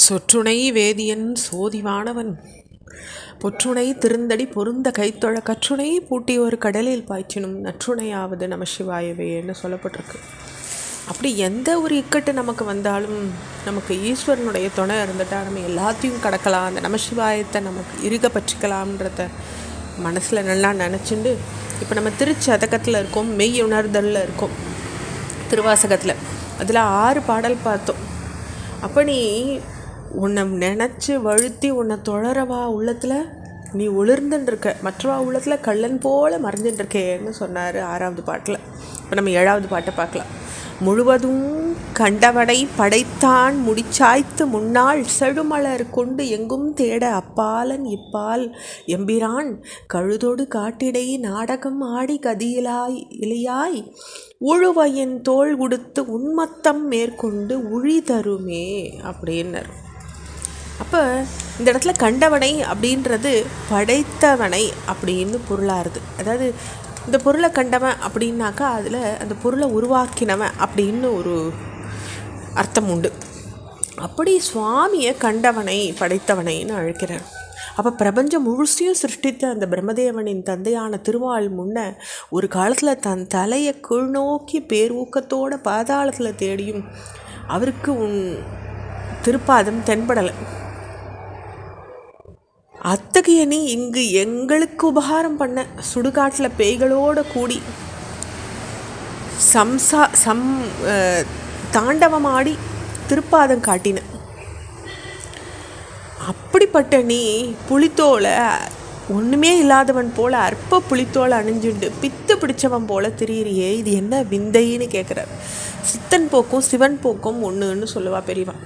சொற்றுணை வேதியன் சோதிவானவன் பொற்றுணை திருந்தடி பொருந்த கைத்தொழ கற்றுணை பூட்டி ஒரு கடலில் பாய்ச்சினும் நற்றுணையாவது நம சிவாயவேன்னு சொல்லப்பட்டிருக்கு. அப்படி எந்த ஒரு இக்கட்டு நமக்கு வந்தாலும் நமக்கு ஈஸ்வரனுடைய துணை இருந்துட்டால் நம்ம எல்லாத்தையும் கடக்கலாம், அந்த நமசிவாயத்தை நமக்கு இறுக பற்றிக்கலாம்ன்றத மனசில் நல்லா நினச்சிண்டு இப்போ நம்ம திருச்சதகத்தில் இருக்கோம், மெய் உணர்தலில் இருக்கோம். திருவாசகத்தில் அதில் 6 பாடல் பார்த்தோம். அப்போ நீ உன்னை நினச்சி வழுத்தி உன்னை தொழறவா உள்ளத்தில் நீ ஒளிர்ந்துட்டுருக்க, மற்றவா உள்ளத்தில் கள்ளன் போல் மறைஞ்சுட்டுருக்கேன்னு சொன்னார் 6வது பாட்டில். இப்போ நம்ம 7வது பாட்டை பார்க்கலாம். முழுவதும் கண்டவனை படைத்தான் முடிச்சாய்த்து முன்னாள் செழுமலர் கொண்டு எங்கும் தேட அப்பாலன் இப்பால் எம்பிரான் கழுதோடு காட்டிடை நாடகம் ஆடி கதியிலாய் இலையாய் உழுவையின் தோள் உடுத்து உன்மத்தம் மேற்கொண்டு உழி தருமே அப்படின்னர். அப்போ இந்த இடத்துல கண்டவனை அப்படின்றது படைத்தவனை அப்படின்னு பொருளாருது. அதாவது இந்த பொருளை கண்டவன் அப்படின்னாக்கா அதில் அந்த பொருளை உருவாக்கினவன் அப்படின்னு ஒரு அர்த்தம் உண்டு. அப்படி சுவாமியை கண்டவனை படைத்தவனைன்னு அழைக்கிறார். அப்போ பிரபஞ்சம் முழுசையும் சிருஷ்டித்த அந்த பிரம்மதேவனின் தந்தையான திருமால் முன்ன ஒரு காலத்தில் தன் தலையை கீழ்நோக்கி பேரூக்கத்தோட பாதாளத்தில் தேடியும் அவருக்கு உன் திருப்பாதம் தென்படலை. அத்தகைய நீ இங்கு எங்களுக்கு உபகாரம் பண்ண சுடுகாட்டில் பேய்களோடு கூடி தாண்டவமாடி திருப்பாதம் காட்டின. அப்படிப்பட்ட நீ புலித்தோலை ஒன்றுமே இல்லாதவன் போல் அற்ப புலித்தோலை அணிஞ்சுண்டு பித்து பிடிச்சவன் போல் திரியிறியே, இது என்ன விந்தைன்னு கேட்குறார். சித்தன் போக்கும் சிவன் போக்கும் ஒன்றுன்னு சொல்லுவா பெரியவா.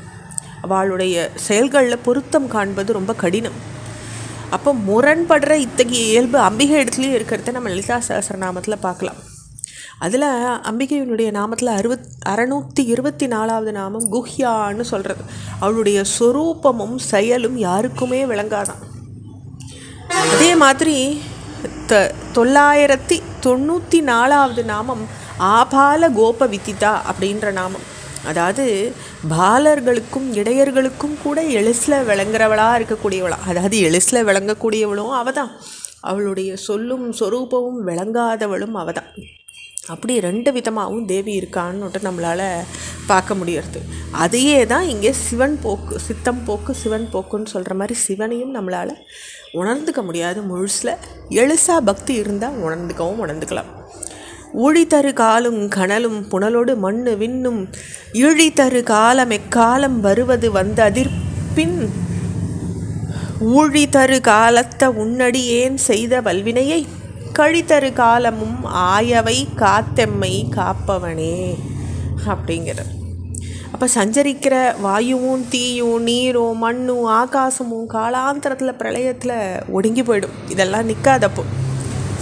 அவளுடைய செயல்களில் பொருத்தம் காண்பது ரொம்ப கடினம். அப்போ முரண்படுற இத்தகைய இயல்பு அம்பிகை இடத்துலையும் இருக்கிறத நம்ம லலிதா சகஸ்ரநாமத்தில் பார்க்கலாம். அதில் அம்பிகையினுடைய நாமத்தில் 624வது நாமம் குஹ்யான்னு சொல்கிறது. அவளுடைய சொரூபமும் செயலும் யாருக்குமே விளங்காதான். அதே மாதிரி 994வது நாமம் ஆபால கோப வித்திதா அப்படின்ற நாமம். அதாவது பாலர்களுக்கும் இடையர்களுக்கும் கூட எளிசில் விளங்குறவளாக இருக்கக்கூடியவளா, அதாவது எளிசில் விளங்கக்கூடியவளும் அவள் தான், அவளுடைய சொல்லும் சொரூபமும் விளங்காதவளும் அவள் தான். அப்படி 2 விதமாகவும் தேவி இருக்கான்னு நம்மளால் பார்க்க முடியறது. அதையே தான் இங்கே சிவன் போக்கு, சித்தம் போக்கு சிவன் போக்குன்னு சொல்கிற மாதிரி சிவனையும் நம்மளால் உணர்ந்துக்க முடியாது முழுசில். எளிசா பக்தி இருந்தால் உணர்ந்துக்கலாம். ஊழித்தரு காலும் கனலும் புனலோடு மண்ணு விண்ணும் ஈழித்தரு காலம் எக்காலம் வருவது வந்து அதிர்ப்பின் ஊழித்தரு காலத்த உன்னடி ஏன் செய்த வல்வினையை கழித்தரு காலமும் ஆயவை காத்தெம்மை காப்பவனே அப்படிங்கிற. அப்போ சஞ்சரிக்கிற வாயுவும் தீயும் நீரும் மண்ணும் ஆகாசமும் காலாந்தரத்தில் பிரளயத்தில் ஒடுங்கி போயிடும். இதெல்லாம் நிற்காதப்போ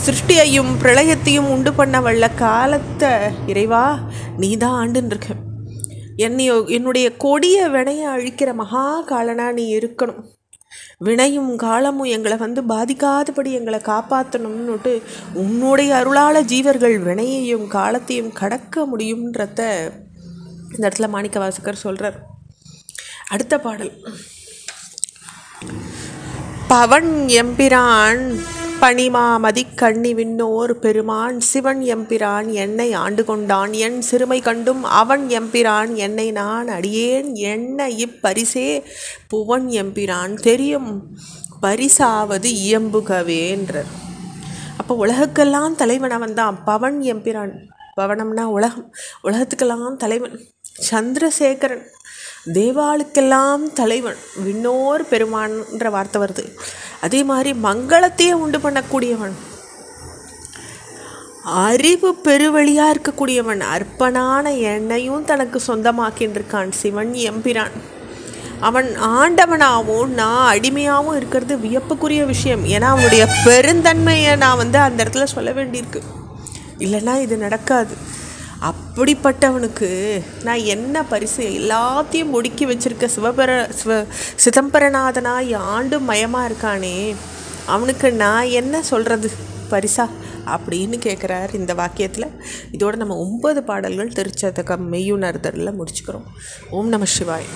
சிருஷ்டியையும் பிரளயத்தையும் உண்டு பண்ண வல்ல காலத்தை இறைவா நீ தான் ஆண்டுன்னு இருக்க. என்னுடைய கொடிய வினையை அழிக்கிற மகா காலனா நீ இருக்கணும். வினையும் காலமும் எங்களை பாதிக்காதபடி எங்களை காப்பாற்றணும்னுட்டு உன்னுடைய அருளால ஜீவர்கள் வினையையும் காலத்தையும் கடக்க முடியும்ன்றத இந்த இடத்துல மாணிக்க வாசகர் சொல்கிறார். அடுத்த பாடல். பவன் எம்பிரான் பணிமாமதி கண்ணி விண்ணோர் பெருமான் சிவன் எம்பிரான் என்னை ஆண்டு கொண்டான் என் சிறுமை கண்டும் அவன் எம்பிரான் என்னை நான் அடியேன் என்ன இப்பரிசே புவன் எம்பிரான் தெரியும் பரிசாவது இயம்புகவேன்றார். அப்போ உலகுக்கெல்லாம் தலைவன் அவன் தான் பவன் எம்பிரான். பவனம்னா உலகம், உலகத்துக்கெல்லாம் தலைவன். சந்திரசேகரன் தேவாளுக்கெல்லாம் தலைவன். விண்ணோர் பெருமான்ற வார்த்தை வருது. அதே மாதிரி மங்களத்தையே உண்டு பண்ணக்கூடியவன், அறிவு பெருவழியாக இருக்கக்கூடியவன், அர்ப்பனான எண்ணையும் தனக்கு சொந்தமாக்கின்னு இருக்கான் சிவன் எம்பிரான். அவன் ஆண்டவனாகவும் நான் அடிமையாகவும் இருக்கிறது வியப்புக்குரிய விஷயம். ஏன்னா அவனுடைய பெருந்தன்மையை நான் அந்த இடத்துல சொல்ல வேண்டியிருக்கு, இல்லைன்னா இது நடக்காது. அப்படிப்பட்டவனுக்கு நான் என்ன பரிசு, எல்லாத்தையும் ஒடுக்கி வச்சிருக்க சிதம்பரநாதனாய் ஆண்டு மயமாக இருக்கானே, அவனுக்கு நான் என்ன சொல்கிறது பரிசா அப்படின்னு கேட்குறார் இந்த வாக்கியத்தில். இதோடு நம்ம 9 பாடல்கள் திருச்சதகம் மெய்யுணர்தலில் முடிச்சுக்கிறோம். ஓம் நம சிவாய்.